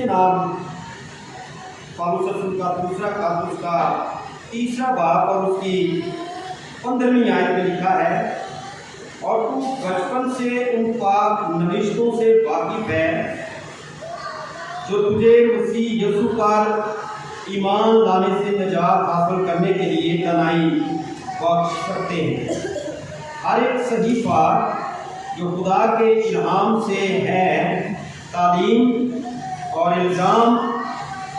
جناب پالوس رسول کا دوسرا خط اس کا تیسرا باب اور اس کی 15ویں آیت میں لکھا ہے، اور تو بچپن سے ان پاک نوشتوں سے واقف ہے جو تجھے مسیح یسوع پر ایمان لانے سے نجات حاصل کرنے کے لیے تنہائی بخش سکتے ہیں۔ ہر ایک صحیفہ جو خدا کے الہام سے ہے تعلیم اور الزام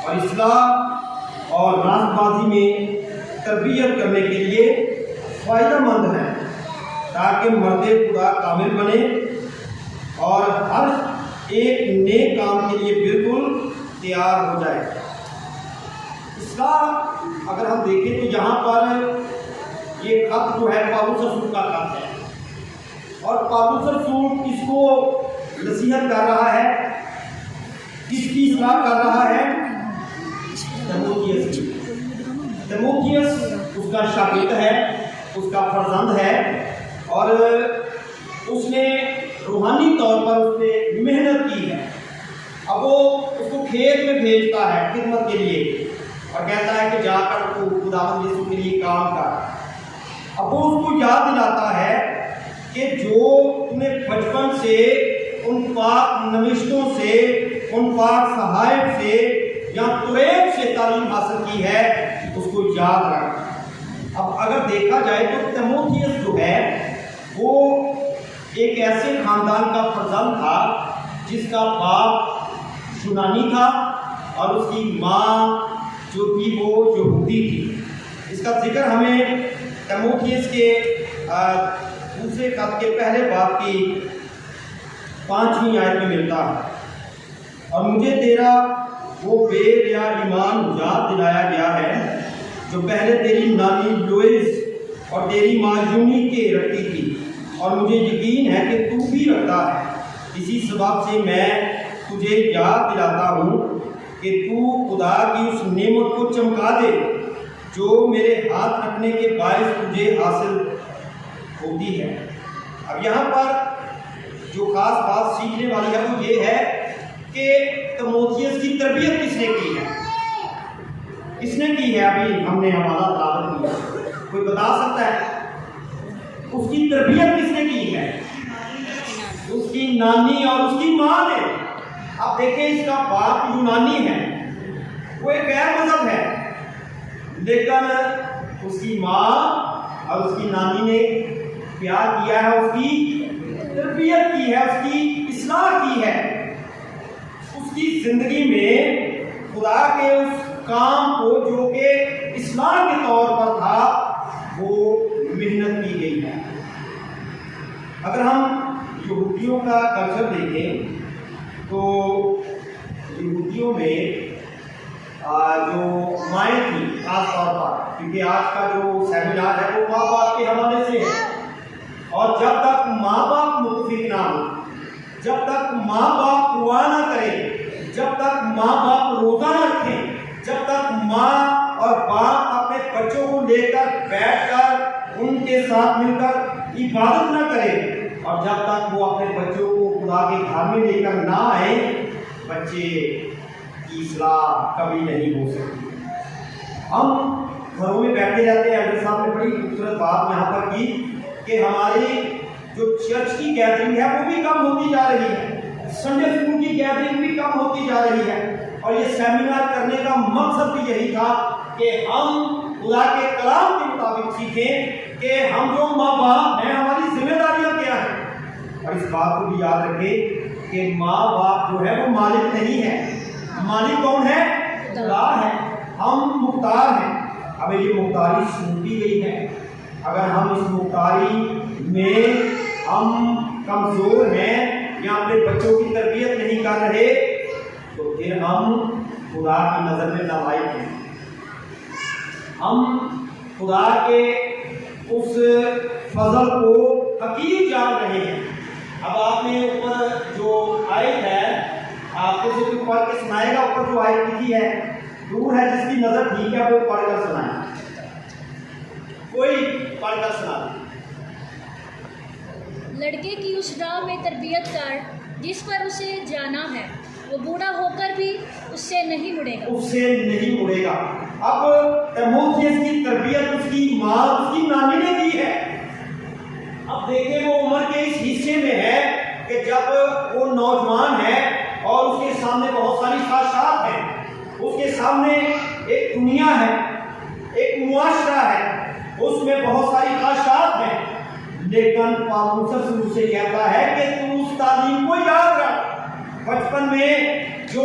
اور اصلاح اور راست بازی میں تربیت کرنے کے لیے فائدہ مند ہے، تاکہ مرد خدا کامل بنے اور ہر ایک نیک کام کے لیے بالکل تیار ہو جائے۔ اصلاح اگر ہم دیکھیں تو یہاں پر یہ خط جو ہے پالوس رسول کا خط ہے، اور پالوس رسول کس کو نصیحت کر رہا ہے، کس کی اصلاح کر رہا ہے؟ تیموتھیوس کی۔ تیموتھیوس اس کا شاگرد ہے، اس کا فرزند ہے، اور اس نے روحانی طور پر اس نے محنت کی ہے۔ اب وہ اس کو کھیت میں بھیجتا ہے خدمت کے لیے اور کہتا ہے کہ جا کر تو خداوند یسوع کے لیے کام کر۔ اب وہ اس کو یاد دلاتا ہے کہ جو تم نے بچپن سے ان پاک نوشتوں سے، ان پاک صحائف سے یا قریب سے تعلیم حاصل کی ہے، اس کو یاد رکھ۔ اب اگر دیکھا جائے تو تیموتھیوس جو ہے وہ ایک ایسے خاندان کا فرزند تھا جس کا باپ یونانی تھا اور اس کی ماں جو تھی وہ یہودی تھی۔ اس کا ذکر ہمیں تیموتھیوس کے دوسرے خط کے پہلے باب کی 5ویں آیت میں ملتا ہے، اور مجھے تیرا وہ بے ریا ایمان یاد دلایا گیا ہے جو پہلے تیری نانی لوئس اور تیری ماں یونی کے رکھتی تھی، اور مجھے یقین ہے کہ تو بھی رکھتا ہے۔ اسی سبب سے میں تجھے یاد دلاتا ہوں کہ تو خدا کی اس نعمت کو چمکا دے جو میرے ہاتھ رکھنے کے باعث تجھے حاصل ہوتی ہے۔ اب یہاں پر جو خاص بات سیکھنے والی ہے وہ یہ ہے کہ تیموتھیوس کی تربیت کس نے کی ہے؟ کس نے کی ہے؟ ابھی ہم نے حوالہ تعارف کیا، کوئی بتا سکتا ہے اس کی تربیت کس نے کی ہے؟ اس کی نانی اور اس کی ماں نے۔ اب دیکھیں اس کا باپ یونانی ہے، وہ ایک غیر مذہب ہے، لیکن اس کی ماں اور اس کی نانی نے پیار کیا ہے، اس کی تربیت کی ہے، اس کی اصلاح کی ہے، اس کی زندگی میں خدا کے اس کام کو جو کہ اصلاح کے طور پر تھا وہ محنت کی گئی ہے۔ اگر ہم یہودیوں کا کلچر دیکھیں تو یہودیوں میں جو مائیں تھیں خاص طور پر، کیونکہ آج کا جو سیمینار ہے وہ ماں باپ کے حوالے سے ہے، اور جب تک ماں باپ متفق نہ ہو، جب تک ماں باپ دعا نہ کریں، جب تک ماں باپ روزہ نہ رکھیں، جب تک ماں اور باپ اپنے بچوں کو لے کر بیٹھ کر ان کے ساتھ مل کر عبادت نہ کریں، اور جب تک وہ اپنے بچوں کو خدا کے گھر میں لے کر نہ آئیں، بچے کی اصلاح کبھی نہیں ہو سکتی۔ ہم گھروں میں بیٹھے رہتے ہیں۔ ایڈر صاحب نے بڑی خوبصورت بات یہاں پر کی کہ ہماری جو چرچ کی گیدرنگ ہے وہ بھی کم ہوتی جا رہی ہے، سنڈے اسکول کی گیدرنگ بھی کم ہوتی جا رہی ہے، اور یہ سیمینار کرنے کا مقصد بھی یہی تھا کہ ہم خدا کے کلام کے مطابق سیکھیں کہ ہم جو ماں باپ ہیں ہماری ذمہ داریاں کیا ہیں، اور اس بات کو بھی یاد رکھیں کہ ماں باپ جو ہے وہ مالک نہیں ہے، مالک کون ہے؟ خدا ہے، ہم مختار ہیں۔ ہمیں یہ مختاری سونپی گئی ہے، اگر ہم اس مختاری میں ہم کمزور ہیں یا اپنے بچوں کی تربیت نہیں کر رہے تو پھر ہم خدا کی نظر میں نالائق ہیں، ہم خدا کے اس فضل کو حقیر جان رہے ہیں۔ اب آپ نے اوپر جو آیت ہے آپ کو سے کوئی پڑھ کے سنائے گا، اوپر جو آیت لکھی ہے، دور ہے جس کی نظر ٹھیک ہے وہ پڑھ کر سنائے، کوئی پڑھ کر سنا دے۔ لڑکے کی اس راہ میں تربیت کر جس پر اسے جانا ہے، وہ بوڑھا ہو کر بھی اس سے نہیں مڑے گا. اس سے نہیں مڑے گا. اب تیموتھیوس کی تربیت اس کی ماں اس کی نانی نے کی ہے. اب دیکھیں وہ عمر کے اس حصے میں ہے کہ جب وہ نوجوان ہے اور اس کے سامنے بہت ساری خواہشات ہیں, اس کے سامنے ایک دنیا ہے, ایک معاشرہ ہے, اس میں بہت ساری خواہشات ہیں, لیکن پالوسس مجھ سے کہتا ہے کہ تو اس تعلیم کو یاد رکھ بچپن میں جو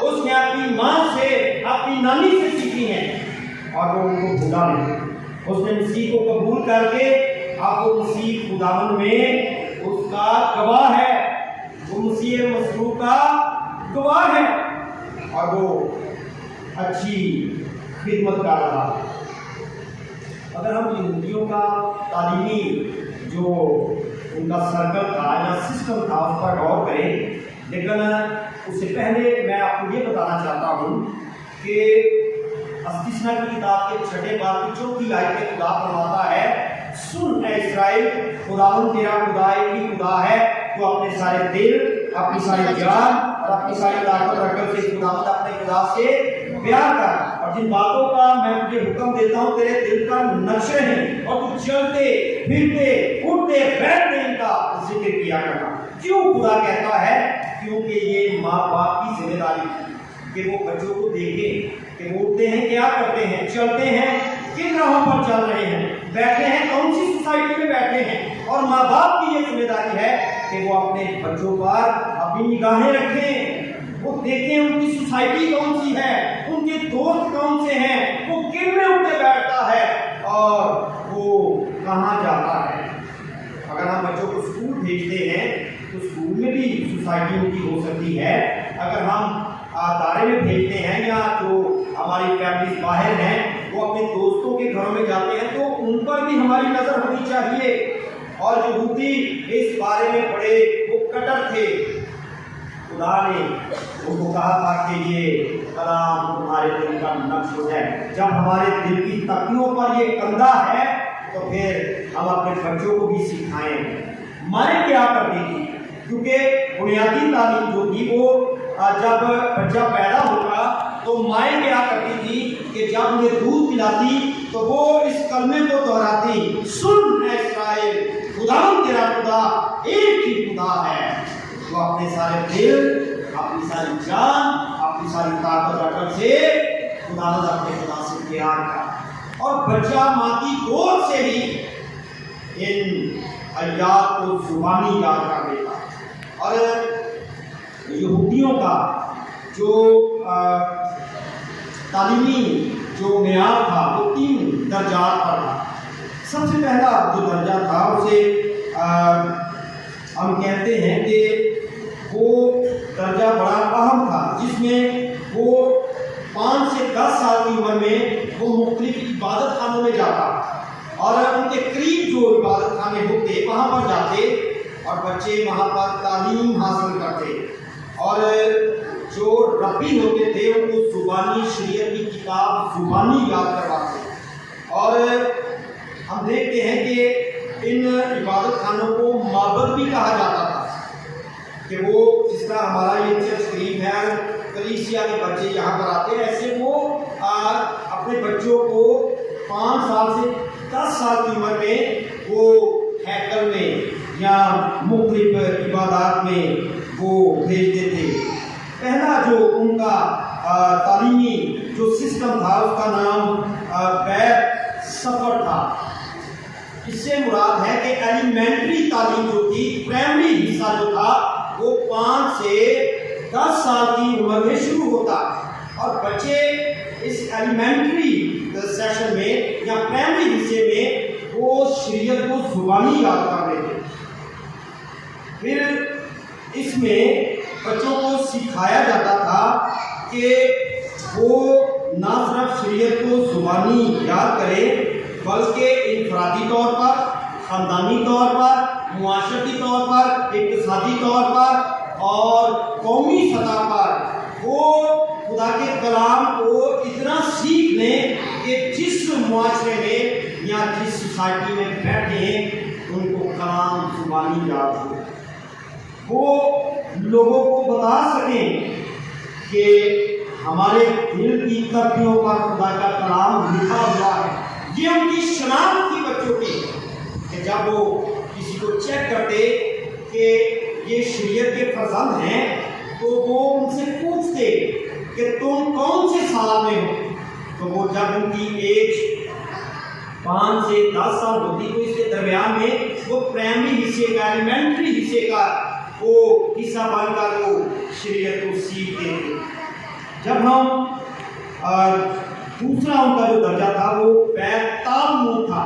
اس نے اپنی ماں سے اپنی نانی سے سیکھی ہیں, اور وہ ان کو بھولا نہیں. اس نے مسیح کو قبول کر کے اب وہ مسیح خداوند میں اس کا گواہ ہے, وہ مسیح مسلوب کا گواہ ہے, اور وہ اچھی خدمت کر رہا. اگر ہم یہودیوں کا تعلیمی جو ان کا سرکل تھا یا سسٹم تھا اس پر غور کریں, لیکن اس سے پہلے میں آپ کو یہ بتانا چاہتا ہوں کہ استثنا کی کتاب کے 6 باب کی 4 آیت میں خدا فرماتا ہے, سن اے اسرائیل, خداوند تیرا خدا ایک ہی خدا ہے, تو اپنے سارے دل, اپنی ساری جان اور اپنی ساری طاقت رکھ سے خداوند اپنے خدا سے پیار کر, اور جن باتوں کا میں تجھے حکم دیتا ہوں تیرے دل کا نقشے ہیں, اور تو چلتے پھرتے اٹھتے بیٹھتے ان کا ذکر کیا کرنا. کیوں خدا کہتا ہے؟ کیونکہ یہ ماں باپ کی ذمہ داری ہے کہ وہ بچوں کو دیکھیں کہ وہ اٹھتے ہیں کیا کرتے ہیں, چلتے ہیں کن راہوں پر چل رہے ہیں, بیٹھے ہیں کون سی سوسائٹی میں بیٹھے ہیں. اور ماں باپ کی یہ ذمہ داری ہے کہ وہ اپنے بچوں پر اپنی نگاہیں رکھیں, وہ دیکھیں ان کی سوسائٹی کون سی ہے, ان کے دوست کون سے ہیں, وہ کن میں اٹھتے بیٹھتا ہے اور وہ کہاں جاتا ہے. اگر ہم بچوں کو اسکول بھیجتے ہیں تو اسکول میں بھی سوسائٹی ان کی ہو سکتی ہے. اگر ہم ادارے میں بھیجتے ہیں یا جو ہماری فیملیز باہر ہیں وہ اپنے دوستوں کے گھروں میں جاتے ہیں تو ان پر بھی ہماری نظر ہونی چاہیے. اور یہودی اس بارے میں بڑے وہ کٹر تھے. خدا نے ان کو کہا تھا کہ یہ کلام تمہارے دل کا نقش ہو جائے. جب ہمارے دل کی تکیوں پر یہ کندہ ہے تو پھر ہم اپنے بچوں کو بھی سکھائیں. مائیں کیا کرتی تھی؟ کیونکہ بنیادی تعلیم جو تھی وہ جب بچہ پیدا ہوگا تو مائیں کیا کرتی تھی کہ جب انہیں دودھ پلاتی تو وہ اس کلمے کو دہراتی, سن اے اسرائیل, خداوند تیرا خدا ایک ہی خدا ہے, وہ اپنے سارے دل, اپنی ساری جان, اپنی ساری طاقت رکھ سے خداوند اپنے خدا سے پیار کر. اور بچہ ماں کی گود سے ہی ان آیات کو زبانی یاد کر لیتا. اور یہودیوں کا جو تعلیمی جو معیار تھا وہ 3 درجات پر تھا. سب سے پہلا جو درجہ تھا اسے ہم کہتے ہیں کہ وہ درجہ بڑا اہم تھا, جس میں وہ 5 سے 10 سال کی عمر میں وہ مختلف عبادت خانوں میں جاتا اور ان کے قریب جو عبادت خانے ہوتے وہاں پر جاتے اور بچے وہاں پر تعلیم حاصل کرتے, اور جو ربی ہوتے تھے ان کو زبانی شریعت کی کتاب زبانی یاد کرواتے. اور ہم دیکھتے ہیں کہ ان عبادت خانوں کو معبد بھی کہا جاتا تھا کہ وہ جس طرح ہمارا یہ چرچ قریب ہے, کلیسیا کے بچے یہاں پر آتے ہیں, ایسے وہ اپنے بچوں کو 5 سال سے 10 سال کی عمر میں وہ ہیکل میں یا مختلف عبادات میں وہ بھیجتے تھے. پہلا جو ان کا تعلیمی جو سسٹم تھا اس کا نام بیت سفر تھا. اس سے مراد ہے کہ ایلیمنٹری تعلیم جو تھی, پرائمری حصہ جو تھا وہ 5 سے 10 سال کی عمر میں شروع ہوتا, اور بچے اس ایلیمنٹری سیشن میں یا پرائمری حصے میں وہ شریعت کو زبانی یاد کر لیتے. پھر اس میں بچوں کو سکھایا جاتا تھا کہ وہ نہ صرف شریعت کو زبانی یاد کرے بلکہ انفرادی طور پر, خاندانی طور پر, معاشرتی طور پر, اقتصادی طور پر اور قومی سطح پر وہ خدا کے کلام کو اتنا سیکھ لیں کہ جس معاشرے میں یا جس سوسائٹی میں بیٹھے ہیں ان کو کلام زبانی یاد ہو, وہ لوگوں کو بتا سکیں کہ ہمارے دل کی تپیوں پر خدا کا کلام لکھا ہوا ہے. یہ ان کی شناخت تھی بچوں کی کہ جب وہ کسی کو چیک کرتے کہ یہ شریعت کے فرزند ہیں تو وہ ان سے پوچھتے کہ تم کون سے سال میں ہو. تو وہ جب ان کی ایج 5 سے 10 سال ہوتی تو اس کے درمیان میں وہ پرائمری حصے کا ایلیمنٹری حصے کا وہ حصہ بن کر وہ شریعت کو سیکھتے تھے. جب ہم دوسرا ان کا جو درجہ تھا وہ تالمود تھا.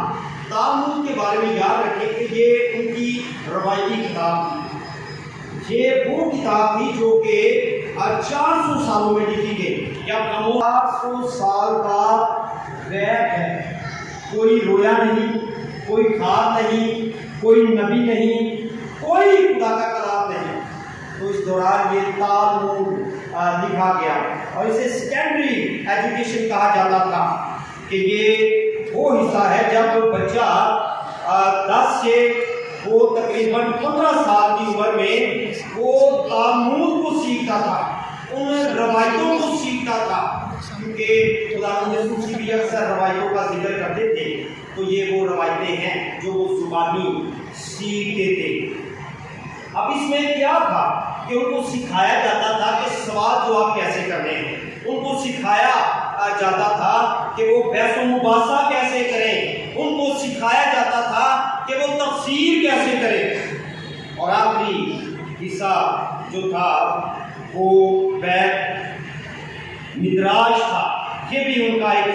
تالمود کے بارے میں یاد رکھیں کہ یہ ان کی روایتی کتاب تھی. یہ وہ کتاب تھی جو کہ 400 سالوں میں لکھی گئی. یا 400 سال کا غیب ہے. کوئی رویا نہیں, کوئی خواب نہیں, کوئی نبی نہیں, کوئی خدا کا کلام نہیں. تو اس دوران یہ تالمود لکھا گیا اور اسے سیکنڈری ایجوکیشن کہا جاتا تھا کہ یہ وہ حصہ ہے جب بچہ 10 سے وہ تقریباً 15 سال کی عمر میں وہ تالمود کو سیکھتا تھا, ان روایتوں کو سیکھتا تھا. کیونکہ خدا یسوع بھی اکثر روایتوں کا ذکر کرتے تھے تو یہ وہ روایتیں ہیں جو وہ زبانی سیکھتے تھے. اب اس میں کیا تھا کہ ان کو سکھایا جاتا تھا کہ سوال جواب کیسے کرنے ہیں. ان کو سکھایا جاتا تھا کہ وہ بحث و مباحثہ کیسے کریں. ان کو سکھایا جاتا تھا کہ وہ تفسیر کیسے کریں. اور آخری حصہ جو تھا وہ مدراج تھا. یہ بھی ان کا ایک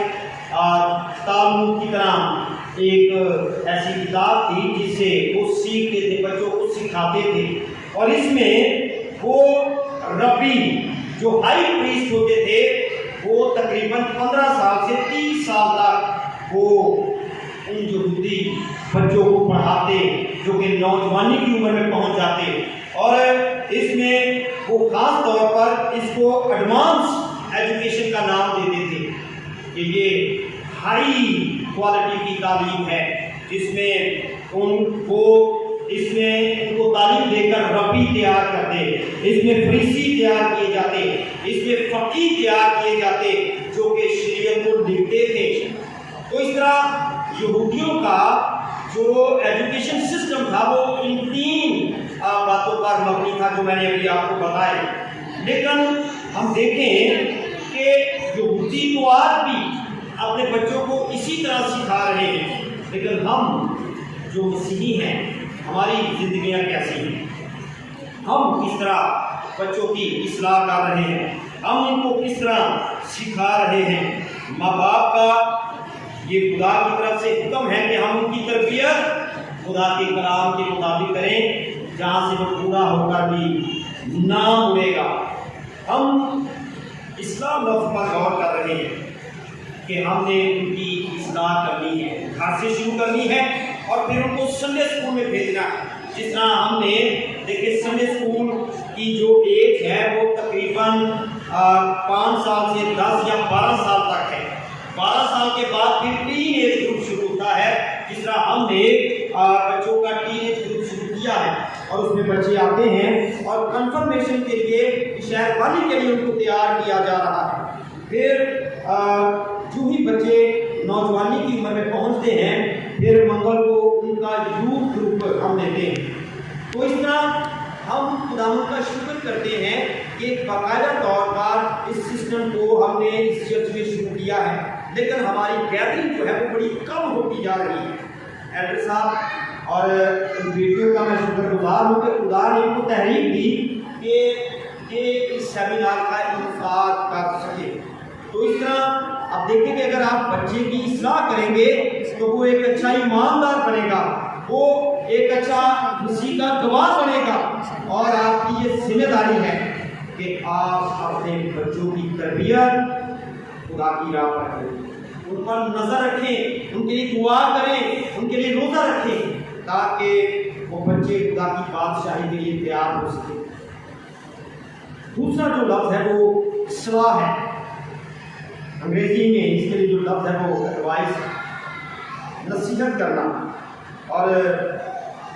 تالمود کی طرح ایک ایسی کتاب تھی جس سے وہ سیکھتے تھے, بچوں کو سکھاتے تھے. اور اس میں وہ ربی جو ہائی پریسٹ ہوتے تھے وہ تقریباً 15 سال سے 30 سال تک وہ ان یہودی بچوں کو پڑھاتے جو کہ نوجوانی کی عمر میں پہنچ جاتے. اور اس میں وہ خاص طور پر اس کو ایڈوانس ایجوکیشن کا نام دیتے تھے کہ یہ ہائی کوالٹی کی تعلیم ہے جس میں ان کو تعلیم دے کر ربی تیار کرتے, اس میں فریسی تیار کیے جاتے, اس میں فقیہ تیار کیے جاتے جو کہ شریعت کو لکھتے تھے. تو اس طرح یہودیوں کا جو ایجوکیشن سسٹم تھا وہ ان 3 باتوں پر مبنی تھا جو میں نے ابھی آپ کو بتایا. لیکن ہم دیکھیں کہ یہودی تو آج بھی اپنے بچوں کو اسی طرح سکھا رہے ہیں, لیکن ہم جو مسیحی ہیں ہماری زندگیاں کیسی ہیں, ہم کس طرح بچوں کی اصلاح کر رہے ہیں, ہم ان کو کس طرح سکھا رہے ہیں. ماں باپ کا یہ خدا کی طرف سے حکم ہے کہ ہم ان کی تربیت خدا کے کلام کے مطابق کریں جہاں سے وہ پورا ہو کر بھی نہ اڑے گا. ہم اسلام لفظ پر غور کر رہے ہیں کہ ہم نے ان کی اصلاح کرنی ہے, گھر سے شروع کرنی ہے اور پھر ان کو سنڈے اسکول میں بھیجنا ہے. جس طرح ہم نے دیکھیں سنڈے اسکول کی جو ایج ہے وہ تقریباً 5 سال سے 10 یا 12 سال تک ہے. 12 سال کے بعد پھر ٹین ایج گروپ شروع ہوتا ہے. جس طرح ہم نے بچوں کا ٹین ایج گروپ شروع کیا ہے اور اس میں بچے آتے ہیں اور کنفرمیشن کے لیے شہر والی کے لیے ان کو تیار کیا جا رہا ہے. پھر جو ہی بچے نوجوانی کی عمر میں پہنچتے ہیں پھر منگل کو ان کا یوتھ گروپ ہم دیتے ہیں. تو اس طرح ہم خداوند کا شکر کرتے ہیں کہ باقاعدہ طور پر اس سسٹم کو ہم نے اس چرچ میں شروع کیا ہے, لیکن ہماری گیدرنگ جو ہے وہ بڑی کم ہوتی جا رہی ہے. ایڈر صاحب اور ان بیٹیوں کا میں شکر گزار ہوں کہ خدا نے ان کو تحریک دی کہ اس سیمینار کا انعقاد کر سکے. تو اس طرح آپ دیکھیں کہ اگر آپ بچے کی اصلاح کریں گے تو وہ ایک اچھا ایماندار بنے گا, وہ ایک اچھا مسیح کا گواہ بنے گا. اور آپ کی یہ ذمہ داری ہے کہ آپ اپنے بچوں کی تربیت خدا کی راہ پر کریں, ان پر نظر رکھیں, ان کے لیے دعا کریں, ان کے لیے روزہ رکھیں تاکہ وہ بچے خدا کی بادشاہی کے لیے تیار ہو سکیں. دوسرا جو لفظ ہے وہ اصلاح ہے. انگریزی میں اس کے لیے جو لفظ ہے وہ ایڈوائس, نصیحت کرنا. اور